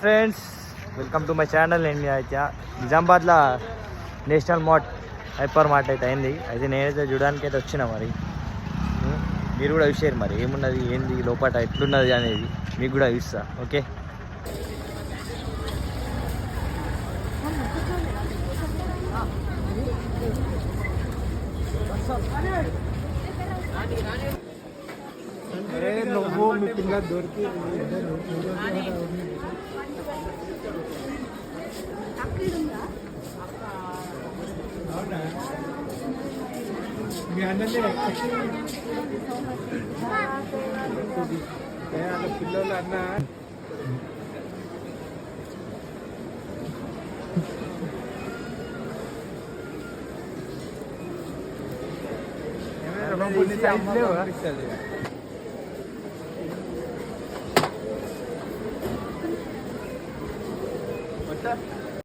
Friends welcome to my channel. నేను అయితే నిజామాబాద్లో నేషనల్ మార్ట్ హైపర్ మార్ట్ అయితే అయింది. అయితే నేనైతే చూడడానికి అయితే వచ్చిన మరి మీరు కూడా చూసారు మరి ఏమున్నది ఏంది లోపల ఎట్లున్నది అనేది మీకు కూడా చూస్తా. ఓకే, నువ్వు మీ పిల్ల దొరికి మీ అన్ననే పిల్లలు అన్న అమ్మ